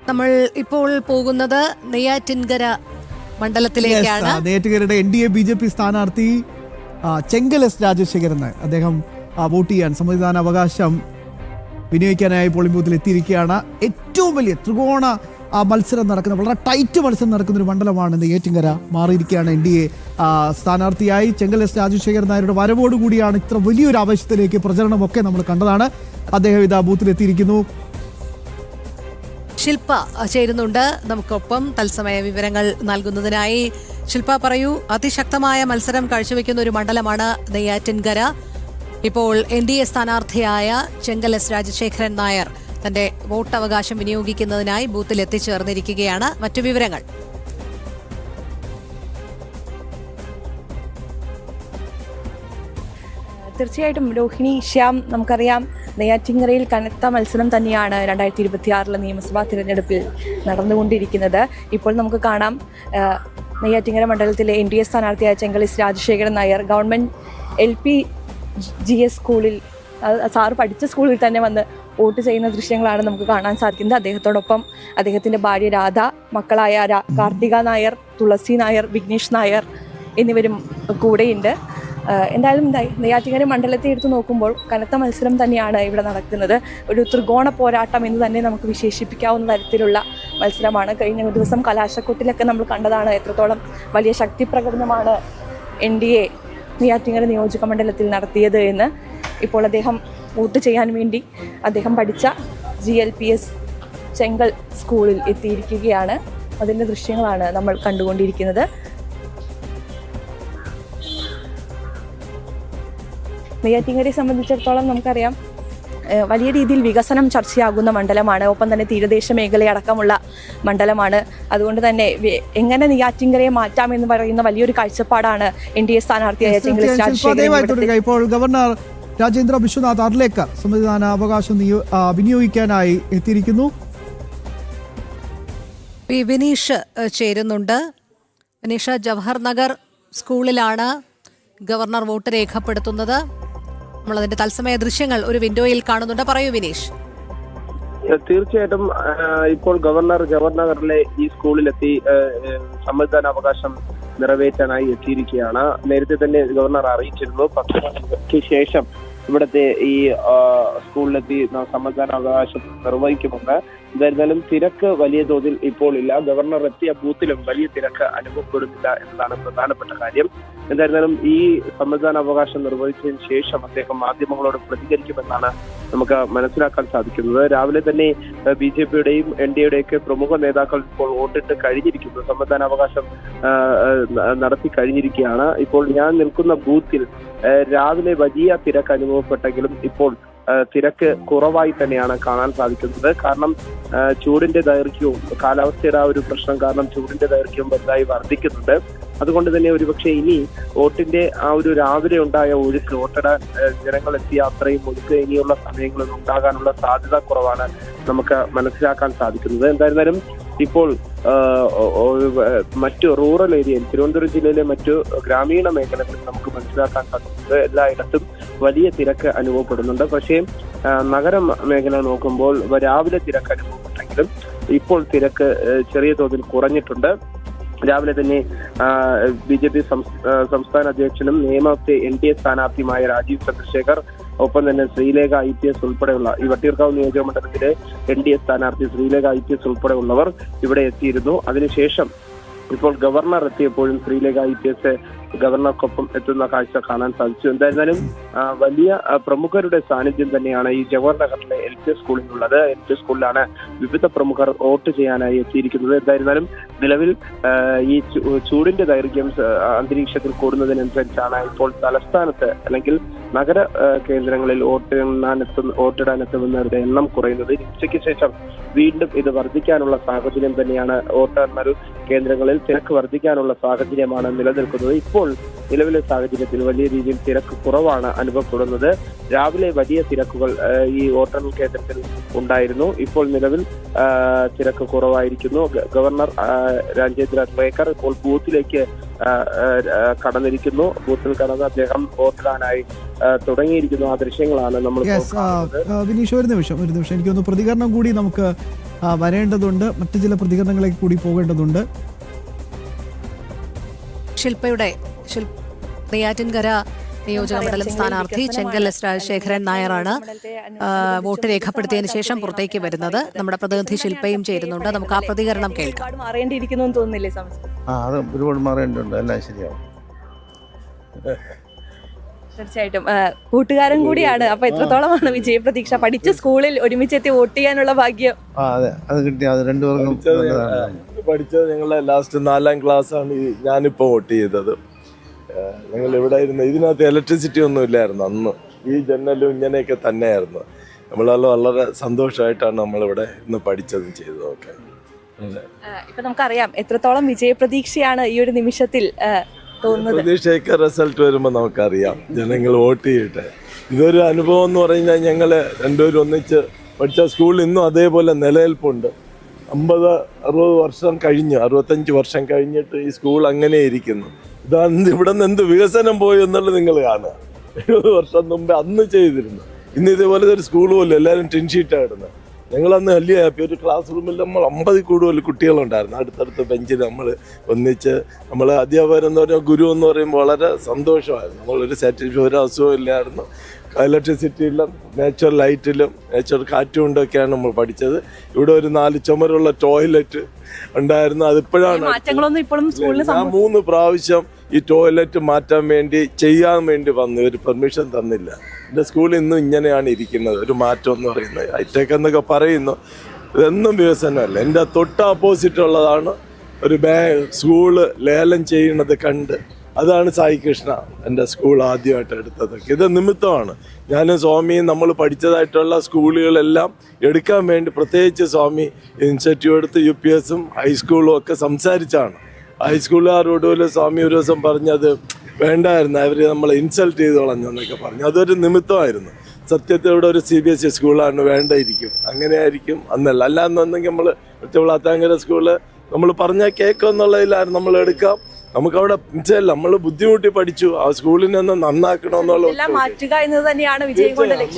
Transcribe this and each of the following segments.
നമ്മൾ ഇപ്പോൾ പോകുന്നത് നെയ്യാറ്റിൻകര മണ്ഡലത്തിലേക്കാണ്. നെയ്യാറ്റിൻകരയുടെ NDA BJP സ്ഥാനാർത്ഥി ചെങ്കൽ എസ് രാജശേഖരൻ അദ്ദേഹം വോട്ട് ചെയ്യാൻ സമ്മതിദാന അവകാശം വിനിയോഗിക്കാനായി പോളിംഗ് ബൂത്തിൽ എത്തിയിരിക്കുകയാണ്. ഏറ്റവും വലിയ ത്രികോണ മത്സരം നടക്കുന്ന വളരെ ടൈറ്റ് മത്സരം നടക്കുന്ന ഒരു മണ്ഡലമാണ് നെയ്യാറ്റിൻകര മാറിയിരിക്കുകയാണ്. NDA സ്ഥാനാർത്ഥിയായി ചെങ്കൽ എസ് രാജശേഖരൻ നായരുടെ വരവോടുകൂടിയാണ് ഇത്ര വലിയൊരു ആവേശത്തിലേക്ക് പ്രചരണമൊക്കെ നമ്മൾ കണ്ടതാണ്. അദ്ദേഹം ഇതാ ബൂത്തിലെത്തിയിരിക്കുന്നു. ശില്പ ചേരുന്നുണ്ട് നമുക്കൊപ്പം തത്സമയ വിവരങ്ങൾ നൽകുന്നതിനായി. ശില്പ പറയൂ, അതിശക്തമായ മത്സരം കാഴ്ചവെക്കുന്ന ഒരു മണ്ഡലമാണ് നെയ്യാറ്റിൻകര. ഇപ്പോൾ NDA സ്ഥാനാർത്ഥിയായ ചെങ്കൽ എസ് രാജശേഖരൻ നായർ തന്റെ വോട്ടവകാശം വിനിയോഗിക്കുന്നതിനായി ബൂത്തിൽ എത്തിച്ചേർന്നിരിക്കുകയാണ്. മറ്റു വിവരങ്ങൾ? തീർച്ചയായിട്ടും രോഹിണി, ശ്യാം, നമുക്കറിയാം നെയ്യാറ്റിൻകരയിൽ കനത്ത മത്സരം തന്നെയാണ് 2026 നിയമസഭാ തിരഞ്ഞെടുപ്പിൽ നടന്നുകൊണ്ടിരിക്കുന്നത്. ഇപ്പോൾ നമുക്ക് കാണാം നെയ്യാറ്റിൻകര മണ്ഡലത്തിലെ NDA സ്ഥാനാർത്ഥിയായ Chenkal S Rajasekharan Nair government LP GS സ്കൂളിൽ, സാറ് പഠിച്ച സ്കൂളിൽ തന്നെ വന്ന് വോട്ട് ചെയ്യുന്ന ദൃശ്യങ്ങളാണ് നമുക്ക് കാണാൻ സാധിക്കുന്നത്. അദ്ദേഹത്തോടൊപ്പം അദ്ദേഹത്തിൻ്റെ ഭാര്യ രാധ, മക്കളായ കാർത്തിക നായർ, തുളസി നായർ, വിഘ്നേഷ് നായർ എന്നിവരും കൂടെയുണ്ട്. എന്തായാലും നെയ്യാറ്റിൻകര മണ്ഡലത്തെ എടുത്ത് നോക്കുമ്പോൾ കനത്ത മത്സരം തന്നെയാണ് ഇവിടെ നടക്കുന്നത്. ഒരു ത്രികോണ പോരാട്ടം എന്ന് തന്നെ നമുക്ക് വിശേഷിപ്പിക്കാവുന്ന തരത്തിലുള്ള മത്സരമാണ്. കഴിഞ്ഞ ദിവസം കലാശക്കൊട്ടിലൊക്കെ നമ്മൾ കണ്ടതാണ് എത്രത്തോളം വലിയ ശക്തി പ്രകടനമാണ് NDA നെയ്യാറ്റിൻകര നിയോജക മണ്ഡലത്തിൽ നടത്തിയത് എന്ന്. ഇപ്പോൾ അദ്ദേഹം വോട്ട് ചെയ്യാൻ വേണ്ടി അദ്ദേഹം പഠിച്ച GLPS ചെങ്കൽ സ്കൂളിൽ എത്തിയിരിക്കുകയാണ്. അതിൻ്റെ ദൃശ്യങ്ങളാണ് നമ്മൾ കണ്ടുകൊണ്ടിരിക്കുന്നത്. നെയ്യാറ്റിൻകരയെ സംബന്ധിച്ചിടത്തോളം നമുക്കറിയാം വലിയ രീതിയിൽ വികസനം ചർച്ചയാകുന്ന മണ്ഡലമാണ്. ഒപ്പം തന്നെ തീരദേശ മേഖലയടക്കമുള്ള മണ്ഡലമാണ്. അതുകൊണ്ട് തന്നെ എങ്ങനെ നെയ്യാറ്റിൻകരയെ മാറ്റാമെന്ന് പറയുന്ന വലിയൊരു കാഴ്ചപ്പാടാണ് NDA സ്ഥാനാർത്ഥിയായ ചെങ്കൽ എസ് രാജശേഖരൻ. ഇപ്പോൾ ഗവർണർ രാജേന്ദ്ര വിശ്വനാഥ് അർലേക്കർ സമ്മതിദാന അവകാശം വിനിയോഗിക്കാനായി എത്തിയിരിക്കുന്നു. വിനീഷ് ചേരുന്നുണ്ട്. വിനീഷ്, ജവഹർ നഗർ സ്കൂളിലാണ് ഗവർണർ വോട്ട് രേഖപ്പെടുത്തുന്നത്. നമ്മളതിന്റെ തത്സമയ ദൃശ്യങ്ങൾ ഒരു വിൻഡോയിൽ കാണുന്നുണ്ട്. പറയൂ വിനീഷ്. തീർച്ചയായിട്ടും ഇപ്പോൾ ഗവർണർ ജവഹർ നഗറിലെ ഈ സ്കൂളിലെത്തി സമ്മതിദാന അവകാശം നിറവേറ്റാനായി എത്തിയിരിക്കുകയാണ്. നേരത്തെ തന്നെ ഗവർണർ അറിയിച്ചിരുന്നു 10 മണിക്ക് ശേഷം ഇവിടുത്തെ ഈ സ്കൂളിലെത്തി സമ്മതിദാന അവകാശം നിർവഹിക്കുമെന്ന്. എന്തായിരുന്നാലും തിരക്ക് വലിയ തോതിൽ ഇപ്പോൾ ഇല്ല. ഗവർണർ എത്തിയ ബൂത്തിലും വലിയ തിരക്ക് അനുഭവപ്പെടുന്നില്ല എന്നതാണ് പ്രധാനപ്പെട്ട കാര്യം. എന്തായിരുന്നാലും ഈ സമ്മതിദാന അവകാശം നിർവഹിച്ചതിന് ശേഷം അദ്ദേഹം മാധ്യമങ്ങളോട് പ്രതികരിക്കുമെന്നാണ് നമുക്ക് മനസ്സിലാക്കാൻ സാധിക്കുന്നത്. രാവിലെ തന്നെ BJPയുടെയും NDAയുടെയൊക്കെ പ്രമുഖ നേതാക്കൾ ഇപ്പോൾ വോട്ടിട്ട് കഴിഞ്ഞിരിക്കുന്നു. സമ്മതിദാന അവകാശം നടത്തി കഴിഞ്ഞിരിക്കുകയാണ്. ഇപ്പോൾ ഞാൻ നിൽക്കുന്ന ബൂത്തിൽ രാവിലെ വലിയ തിരക്ക് അനുഭവപ്പെട്ടെങ്കിലും ഇപ്പോൾ തിരക്ക് കുറവായി തന്നെയാണ് കാണാൻ സാധിക്കുന്നത്. കാരണം ചൂടിന്റെ ദൈർഘ്യവും കാലാവസ്ഥയുടെ ആ ഒരു പ്രശ്നം കാരണം ചൂടിന്റെ ദൈർഘ്യവും വലുതായി വർദ്ധിക്കുന്നുണ്ട്. അതുകൊണ്ട് തന്നെ ഒരുപക്ഷെ ഇനി വോട്ടിന്റെ ആ ഒരു രാവിലെ ഉണ്ടായ ഒഴുക്ക്, വോട്ടിടാൻ ജനങ്ങൾ എത്തിയ അത്രയും ഒഴുക്ക് ഇനിയുള്ള സമയങ്ങളിൽ ഉണ്ടാകാനുള്ള സാധ്യത കുറവാണ് നമുക്ക് മനസ്സിലാക്കാൻ സാധിക്കുന്നത്. എന്തായിരുന്നാലും ഇപ്പോൾ മറ്റു റൂറൽ ഏരിയയിൽ, തിരുവനന്തപുരം ജില്ലയിലെ മറ്റു ഗ്രാമീണ മേഖലകളിൽ നമുക്ക് മനസ്സിലാക്കാൻ സാധിക്കുന്നത് എല്ലായിടത്തും വലിയ തിരക്ക് അനുഭവപ്പെടുന്നുണ്ട്. പക്ഷേ നഗര മേഖല നോക്കുമ്പോൾ രാവിലെ തിരക്ക് അനുഭവപ്പെട്ടെങ്കിലും ഇപ്പോൾ തിരക്ക് ചെറിയ തോതിൽ കുറഞ്ഞിട്ടുണ്ട്. രാവിലെ തന്നെ BJP സംസ്ഥാന അധ്യക്ഷനും നേമത്തെ NDA സ്ഥാനാർത്ഥിയുമായ രാജീവ് ചന്ദ്രശേഖർ, ഒപ്പം തന്നെ ശ്രീലേഖ IPS ഉൾപ്പെടെയുള്ള ഈ വട്ടിയൂർക്കാവ് നിയോജക മണ്ഡലത്തിലെ NDA സ്ഥാനാർത്ഥി ശ്രീലേഖ IPS ഉൾപ്പെടെയുള്ളവർ ഇവിടെ എത്തിയിരുന്നു. അതിനുശേഷം ഇപ്പോൾ ഗവർണർ എത്തിയപ്പോഴും ശ്രീലേഖ IPS ഗവർണർക്കൊപ്പം എത്തുന്ന കാഴ്ച കാണാൻ സാധിച്ചു. എന്തായിരുന്നാലും വലിയ പ്രമുഖരുടെ സാന്നിധ്യം തന്നെയാണ് ഈ ജവഹർ നഗറിലെ LP സ്കൂളിലുള്ളത്. LP സ്കൂളിലാണ് വിവിധ പ്രമുഖർ വോട്ട് ചെയ്യാനായി എത്തിയിരിക്കുന്നത്. എന്തായിരുന്നാലും നിലവിൽ ഈ ചൂടിന്റെ ദൈർഘ്യം അന്തരീക്ഷത്തിൽ കൂടുന്നതിനനുസരിച്ചാണ് ഇപ്പോൾ തലസ്ഥാനത്ത് അല്ലെങ്കിൽ നഗര കേന്ദ്രങ്ങളിൽ വോട്ടിടാൻ എത്തുന്നവരുടെ എണ്ണം കുറയുന്നത്. ഉച്ചയ്ക്ക് ശേഷം വീണ്ടും ഇത് വർദ്ധിക്കാനുള്ള സാഹചര്യം തന്നെയാണ്. വോട്ടെണ്ണൽ കേന്ദ്രങ്ങളിൽ തിരക്ക് വർദ്ധിക്കാനുള്ള സാഹചര്യമാണ് നിലനിൽക്കുന്നത്. ഇപ്പോൾ നിലവിലെ സാഹചര്യത്തിൽ വലിയ രീതിയിൽ തിരക്ക് കുറവാണ് അനുഭവപ്പെടുന്നത്. രാവിലെ വലിയ തിരക്കുകൾ ഈ വോട്ടെണ്ണൽ കേന്ദ്രത്തിൽ ഉണ്ടായിരുന്നു. ഇപ്പോൾ നിലവിൽ തിരക്ക് കുറവായിരിക്കുന്നു. ഗവർണർ രാജേന്ദ്ര അർലേക്കർ ഇപ്പോൾ ബൂത്തിലേക്ക് കടന്നിരിക്കുന്നു. ബൂത്തിൽ കടന്ന് അദ്ദേഹം വോട്ടിടാനായി തുടങ്ങിയിരിക്കുന്നു. ആ ദൃശ്യങ്ങളാണ് നമ്മൾ വിനീഷ്. ഒരു നിമിഷം എനിക്കൊന്ന് പ്രതികരണം കൂടി നമുക്ക് വരേണ്ടതുണ്ട്. മറ്റു ചില പ്രതികരണങ്ങളിലേക്ക് കൂടി പോകേണ്ടതുണ്ട്. നെയ്യാറ്റിൻകര നിയോജകമണ്ഡലം സ്ഥാനാർത്ഥി ചെങ്കൽ എസ് രാജശേഖരൻ നായരാണ് വോട്ട് രേഖപ്പെടുത്തിയതിനു ശേഷം പുറത്തേക്ക് വരുന്നത്. നമ്മുടെ പ്രതിനിധി ശില്പയും ചേരുന്നുണ്ട്. നമുക്ക് ആ പ്രതികരണം കേൾക്കാം. മാറേണ്ടിയിരിക്കുന്നു തോന്നുന്നില്ലേ? അത് ഒരുപാട് മാറേണ്ടതുണ്ട്. എല്ലാം ശരിയാവും. തീർച്ചയായിട്ടും കൂട്ടുകാരൻ കൂടിയാണ്. അപ്പൊ എത്രത്തോളമാണ് വിജയപ്രതീക്ഷ? പഠിച്ച സ്കൂളിൽ ഒരുമിച്ചെത്തി വോട്ട് ചെയ്യാനുള്ള ഭാഗ്യം? അതെ, അത് കിട്ടി. അത് രണ്ടുപേർക്കും പഠിച്ചത് ഞങ്ങളുടെ ലാസ്റ്റ് 4ാം ക്ലാസ്സാണ് ഞാനിപ്പോൾ വോട്ട് ചെയ്തത്. ഞങ്ങൾ ഇവിടെ ഇരുന്ന് ഇതിനകത്ത് ഇലക്ട്രിസിറ്റി ഒന്നും ഇല്ലായിരുന്നു അന്ന്. ഈ ജനലും ഇങ്ങനെയൊക്കെ തന്നെയായിരുന്നു. നമ്മളെല്ലാം വളരെ സന്തോഷമായിട്ടാണ് നമ്മളിവിടെ ഇന്ന് പഠിച്ചതും ചെയ്തതും ഒക്കെ. ഇപ്പൊ നമുക്കറിയാം എത്രത്തോളം വിജയപ്രതീക്ഷയാണ് ഈ ഒരു നിമിഷത്തിൽ തോന്നുന്നത്. പ്രതീക്ഷയൊക്കെ റിസൾട്ട് വരുമ്പോൾ നമുക്കറിയാം. ജനങ്ങൾ വോട്ട് ചെയ്യട്ടെ. ഇതൊരു അനുഭവം എന്ന് പറഞ്ഞാൽ ഞങ്ങൾ രണ്ടുപേരും ഒന്നിച്ച് പഠിച്ച സ്കൂളിൽ ഇന്നും അതേപോലെ നിലനിൽപ്പുണ്ട്. 50-60 വർഷം കഴിഞ്ഞ് 65 വർഷം കഴിഞ്ഞിട്ട് ഈ സ്കൂൾ അങ്ങനെ ഇരിക്കുന്നു. ഇതാണ് ഇവിടെ നിന്ന് എന്ത് വികസനം പോയി എന്നുള്ളത് നിങ്ങൾ കാണുക. 70 വർഷം മുമ്പേ അന്ന് ചെയ്തിരുന്നു. ഇന്ന് ഇതേപോലെ ഒരു സ്കൂൾ പോലും എല്ലാവരും ടിൻഷീറ്റാണ് ഇടുന്നത്. ഞങ്ങളന്ന് വലിയ ഹാപ്പി. ഒരു ക്ലാസ് റൂമിൽ നമ്മൾ 50 കൂടുതൽ കുട്ടികളുണ്ടായിരുന്നു. അടുത്തടുത്ത ബെഞ്ചിൽ നമ്മൾ ഒന്നിച്ച് നമ്മൾ അധ്യാപകരെന്ന് പറഞ്ഞാൽ ഗുരു എന്ന് പറയുമ്പോൾ വളരെ സന്തോഷമായിരുന്നു. നമ്മളൊരു സാറ്റിസ്ഫൈ, ഒരു അസുഖം ഇല്ലായിരുന്നു. ഇലക്ട്രിസിറ്റിയിലും നേച്ചുറൽ ലൈറ്റിലും നേച്ചുറൽ കാറ്റും കൊണ്ടൊക്കെയാണ് നമ്മൾ പഠിച്ചത്. ഇവിടെ ഒരു 4 ചുമരുള്ള ടോയ്ലറ്റ് ഉണ്ടായിരുന്നു. അതിപ്പോഴാണ് ഞാൻ 3 പ്രാവശ്യം ഈ ടോയ്ലറ്റ് മാറ്റാൻ വേണ്ടി ചെയ്യാൻ വേണ്ടി വന്നു. ഒരു പെർമിഷൻ തന്നില്ല. എൻ്റെ സ്കൂളിൽ ഇന്നും ഇങ്ങനെയാണ് ഇരിക്കുന്നത്. ഒരു മാറ്റം എന്ന് പറയുന്നത് ഹൈടെക് എന്നൊക്കെ പറയുന്നു. ഇതൊന്നും വികസനമല്ല. എൻ്റെ തൊട്ട് ഓപ്പോസിറ്റ് ഉള്ളതാണ് ഒരു സ്കൂള് ലേലം ചെയ്യുന്നത് കണ്ട്. അതാണ് സായി കൃഷ്ണ എൻ്റെ സ്കൂൾ ആദ്യമായിട്ട് എടുത്തത്. ഇത് നിമിത്തമാണ് ഞാനും സ്വാമിയും നമ്മൾ പഠിച്ചതായിട്ടുള്ള സ്കൂളുകളെല്ലാം എടുക്കാൻ വേണ്ടി പ്രത്യേകിച്ച് സ്വാമി ഇനിഷ്യേറ്റീവ് എടുത്ത് UPSഉം ഹൈസ്കൂളും ഒക്കെ സംസാരിച്ചാണ്. ഹൈസ്കൂളുകാരോട് സ്വാമി ഒരു ദിവസം പറഞ്ഞത് വേണ്ടായിരുന്നു, അവർ നമ്മളെ ഇൻസൾട്ട് ചെയ്ത് കളഞ്ഞെന്നൊക്കെ പറഞ്ഞു. അതൊരു നിമിത്തമായിരുന്നു. സത്യത്തിൽ ഇവിടെ ഒരു CBSE സ്കൂളാണ്, വേണ്ടായിരിക്കും. അങ്ങനെ ആയിരിക്കും അന്നല്ല. അല്ലാന്നുണ്ടെങ്കിൽ നമ്മൾ ഒറ്റവിളാത്താങ്കര സ്കൂള് നമ്മൾ പറഞ്ഞാൽ കേൾക്കുമെന്നുള്ളതിലായിരുന്നു നമ്മൾ എടുക്കാം. നമുക്കവിടെ നമ്മൾ ബുദ്ധിമുട്ടി പഠിച്ചു. ആ സ്കൂളിനെ ഒന്ന് നന്നാക്കണമെന്നുള്ള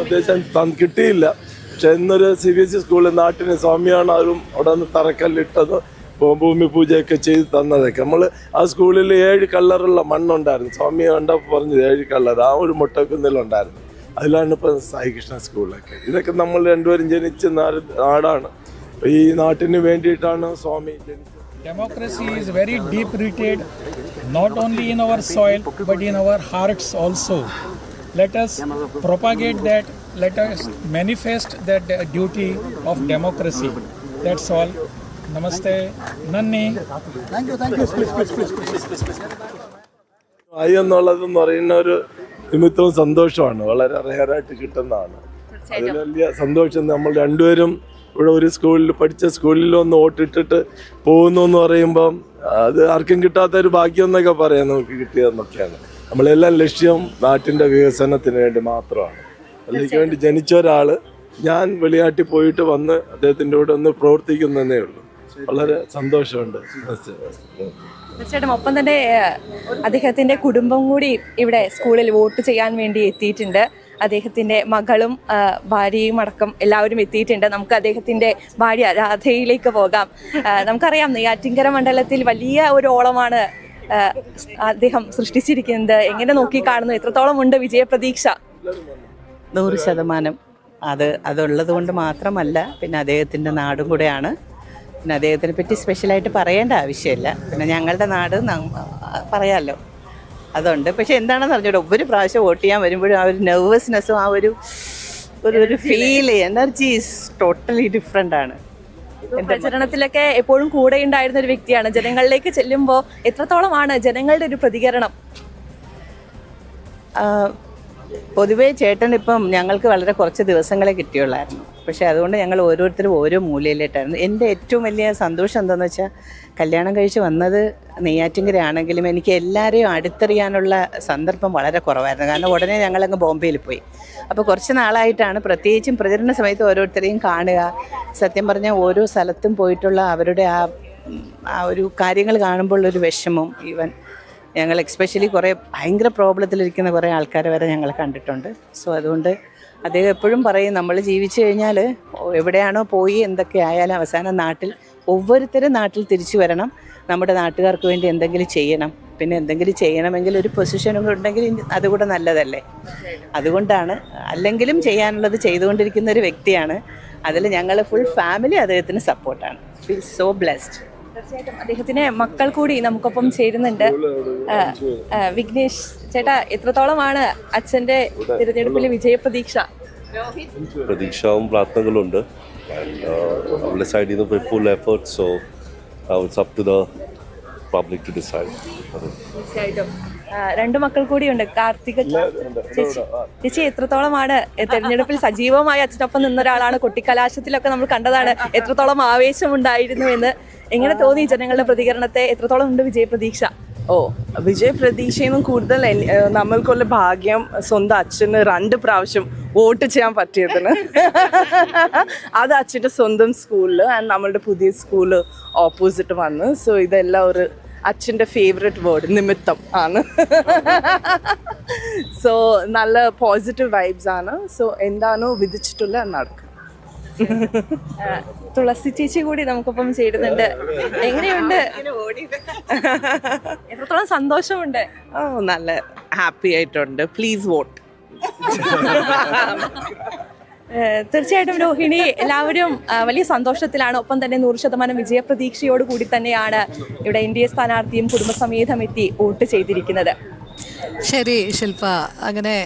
ഉദ്ദേശം കിട്ടിയില്ല. പക്ഷെ ഇന്നൊരു CBSE സ്കൂളിൽ നാട്ടിന് സ്വാമിയാണ് അവരും അവിടെ നിന്ന് തറക്കല്ലിട്ടത്, ഭൂമി പൂജയൊക്കെ ചെയ്ത് തന്നതൊക്കെ. നമ്മൾ ആ സ്കൂളിൽ 7 കളറുള്ള മണ്ണുണ്ടായിരുന്നു. സ്വാമി കണ്ടപ്പോൾ പറഞ്ഞത് 7 കളർ ആ ഒരു മുട്ടക്കുന്നിലുണ്ടായിരുന്നു. അതിലാണ് ഇപ്പം സായി കൃഷ്ണ സ്കൂളൊക്കെ. ഇതൊക്കെ നമ്മൾ രണ്ടുപേരും ജനിച്ച നാടാണ്. ഈ നാട്ടിന് വേണ്ടിയിട്ടാണ് സ്വാമി ജനിച്ചത്. Democracy is very deep rooted, not only in our soil but in our hearts also. Let us propagate that, let us manifest that duty of democracy. That's all. Namaste. Nanni. Thank you. ആയി എന്നുള്ളതെന്ന് പറയുന്ന ഒരു നിമിത്തവും സന്തോഷമാണ്. വളരെ റെയറായിട്ട് കിട്ടുന്നതാണ്. അതിൽ വലിയ സന്തോഷം. നമ്മൾ രണ്ടുപേരും ഇവിടെ ഒരു സ്കൂളിൽ പഠിച്ച സ്കൂളിലൊന്ന് വോട്ടിട്ടിട്ട് പോകുന്നു എന്ന് പറയുമ്പം അത് ആർക്കും കിട്ടാത്തൊരു ഭാഗ്യം എന്നൊക്കെ പറയാം. നമുക്ക് കിട്ടിയതെന്നൊക്കെയാണ്. നമ്മളെല്ലാം ലക്ഷ്യം നാട്ടിൻ്റെ വികസനത്തിന് വേണ്ടി മാത്രമാണ്. അതിലേക്ക് വേണ്ടി ജനിച്ച ഒരാൾ ഞാൻ വെളിയാട്ടിൽ പോയിട്ട് വന്ന് അദ്ദേഹത്തിൻ്റെ കൂടെ ഒന്ന് പ്രവർത്തിക്കുന്നതേ ഉള്ളൂ. വളരെ സന്തോഷമുണ്ട്. തീർച്ചയായിട്ടും. ഒപ്പം തന്നെ അദ്ദേഹത്തിന്റെ കുടുംബം കൂടി ഇവിടെ സ്കൂളിൽ വോട്ട് ചെയ്യാൻ വേണ്ടി എത്തിയിട്ടുണ്ട്. അദ്ദേഹത്തിന്റെ മകളും ഭാര്യയും അടക്കം എല്ലാവരും എത്തിയിട്ടുണ്ട്. നമുക്ക് അദ്ദേഹത്തിന്റെ ഭാര്യ രാധയിലേക്ക് പോകാം. നമുക്കറിയാം നെയ്യാറ്റിൻകര മണ്ഡലത്തിൽ വലിയ ഒരു ഓളമാണ് അദ്ദേഹം സൃഷ്ടിച്ചിരിക്കുന്നത്. എങ്ങനെ നോക്കി കാണുന്നു? എത്രത്തോളം ഉണ്ട് വിജയപ്രതീക്ഷ? 100%. അതുള്ളത് കൊണ്ട് മാത്രമല്ല, പിന്നെ അദ്ദേഹത്തിൻ്റെ നാടും കൂടെയാണ്. പിന്നെ അദ്ദേഹത്തിനെ പറ്റി സ്പെഷ്യലായിട്ട് പറയേണ്ട ആവശ്യമില്ല. പിന്നെ ഞങ്ങളുടെ നാട് പറയാമല്ലോ, അതുണ്ട്. പക്ഷെ എന്താണെന്ന് അറിഞ്ഞൂടെ, ഒരു പ്രാവശ്യം വോട്ട് ചെയ്യാൻ വരുമ്പോഴും ആ ഒരു നെർവസ്നെസ്സും ആ ഒരു feel, energy is totally different ആണ്. പ്രചരണത്തിലൊക്കെ എപ്പോഴും കൂടെ ഉണ്ടായിരുന്ന ഒരു വ്യക്തിയാണ്. ജനങ്ങളിലേക്ക് ചെല്ലുമ്പോൾ എത്രത്തോളമാണ് ജനങ്ങളുടെ ഒരു പ്രതികരണം? പൊതുവേ ചേട്ടൻ ഇപ്പം ഞങ്ങൾക്ക് വളരെ കുറച്ച് ദിവസങ്ങളെ കിട്ടിയുള്ളായിരുന്നു. പക്ഷേ അതുകൊണ്ട് ഞങ്ങൾ ഓരോരുത്തരും ഓരോ മൂലയിലേട്ടായിരുന്നു. എൻ്റെ ഏറ്റവും വലിയ സന്തോഷം എന്താണെന്ന് വെച്ചാൽ, കല്യാണം കഴിച്ച് വന്നത് നെയ്യാറ്റിൻകര ആണെങ്കിലും എനിക്ക് എല്ലാവരെയും അടുത്തറിയാനുള്ള സന്ദർഭം വളരെ കുറവായിരുന്നു. കാരണം ഉടനെ ഞങ്ങളങ്ങ് ബോംബെയിൽ പോയി. അപ്പോൾ കുറച്ച് നാളായിട്ടാണ് പ്രത്യേകിച്ചും പ്രചരണ സമയത്ത് ഓരോരുത്തരെയും കാണുക. സത്യം പറഞ്ഞാൽ ഓരോ സ്ഥലത്തും പോയിട്ടുള്ള അവരുടെ ആ ഒരു കാര്യങ്ങൾ കാണുമ്പോൾ ഒരു വിഷമം. ഈവൻ ഞങ്ങൾ എക്സ്പെഷ്യലി കുറേ ഭയങ്കര പ്രോബ്ലത്തിലിരിക്കുന്ന കുറേ ആൾക്കാരെ വരെ ഞങ്ങൾ കണ്ടിട്ടുണ്ട്. സോ അതുകൊണ്ട് അദ്ദേഹം എപ്പോഴും പറയും നമ്മൾ ജീവിച്ചു കഴിഞ്ഞാൽ എവിടെയാണോ പോയി എന്തൊക്കെ ആയാലും അവസാനം നാട്ടിൽ ഓരോരുത്തരും നാട്ടിൽ തിരിച്ചു വരണം, നമ്മുടെ നാട്ടുകാർക്ക് വേണ്ടി എന്തെങ്കിലും ചെയ്യണം. പിന്നെ എന്തെങ്കിലും ചെയ്യണമെങ്കിൽ ഒരു പൊസിഷനും ഉണ്ടെങ്കിൽ അതുകൂടെ നല്ലതല്ലേ. അതുകൊണ്ടാണ് അല്ലെങ്കിലും ചെയ്യാനുള്ളത് ചെയ്തുകൊണ്ടിരിക്കുന്ന ഒരു വ്യക്തിയാണ്. അതിൽ ഞങ്ങൾ ഫുൾ ഫാമിലി അദ്ദേഹത്തിന് സപ്പോർട്ടാണ്. Feel so blessed. തീർച്ചയായിട്ടും അദ്ദേഹത്തിന് മക്കൾ കൂടി നമുക്കൊപ്പം ചേരുന്നുണ്ട്. വിഘ്നേഷ് ചേട്ടാ, എത്രത്തോളമാണ് അച്ഛന്റെ തിരഞ്ഞെടുപ്പിലെ വിജയപ്രതീക്ഷ? പ്രതീക്ഷയും പ്രാർത്ഥനകളുണ്ട്. അവരുടെ സൈഡിൽ നിന്ന് full effort. So it's up to the public to decide. തീർച്ചയായിട്ടും രണ്ട് മക്കൾ കൂടിയുണ്ട്. കാർത്തിക ചേച്ചി എത്രത്തോളമാണ് തെരഞ്ഞെടുപ്പിൽ സജീവമായി അച്ഛനൊപ്പം നിന്ന ഒരാളാണ്. കൊട്ടിക്കലാശത്തിലൊക്കെ നമ്മൾ കണ്ടതാണ് എത്രത്തോളം ആവേശമുണ്ടായിരുന്നു എന്ന്. എങ്ങനെ തോന്നി ജനങ്ങളുടെ പ്രതികരണത്തെ? എത്രത്തോളം ഉണ്ട് വിജയപ്രതീക്ഷ? വിജയപ്രതീക്ഷയെന്നും കൂടുതൽ നമ്മൾക്കുള്ള ഭാഗ്യം സ്വന്തം അച്ഛന് 2 പ്രാവശ്യം വോട്ട് ചെയ്യാൻ പറ്റിയതിന്. അത് അച്ഛൻ്റെ സ്വന്തം സ്കൂളിൽ ആൻഡ് നമ്മളുടെ പുതിയ സ്കൂള് ഓപ്പോസിറ്റ് വന്ന്. സോ ഇതെല്ലാം ഒരു അച്ഛൻ്റെ ഫേവറേറ്റ് വേർഡ് നിമിത്തം ആണ്. സോ നല്ല പോസിറ്റീവ് വൈബ്സ് ആണ്. സോ എന്താണോ വിധിച്ചിട്ടുള്ള നടക്കും. തുളസി ചേച്ചി കൂടി നമുക്കൊപ്പം ചേരുന്നുണ്ട്. എങ്ങനെയുണ്ട്? എത്രത്തോളം സന്തോഷമുണ്ട്? നല്ല ഹാപ്പി ആയിട്ടുണ്ട്. Please vote. തീർച്ചയായിട്ടും രോഹിണി, എല്ലാവരും വലിയ സന്തോഷത്തിലാണ്. ഒപ്പം തന്നെ 100% വിജയപ്രതീക്ഷയോട് കൂടി തന്നെയാണ് ഇവിടെ NDA സ്ഥാനാർത്ഥിയും കുടുംബസമേതം എത്തി വോട്ട് ചെയ്തിരിക്കുന്നത്. ശരി ശില്പ, അങ്ങനെ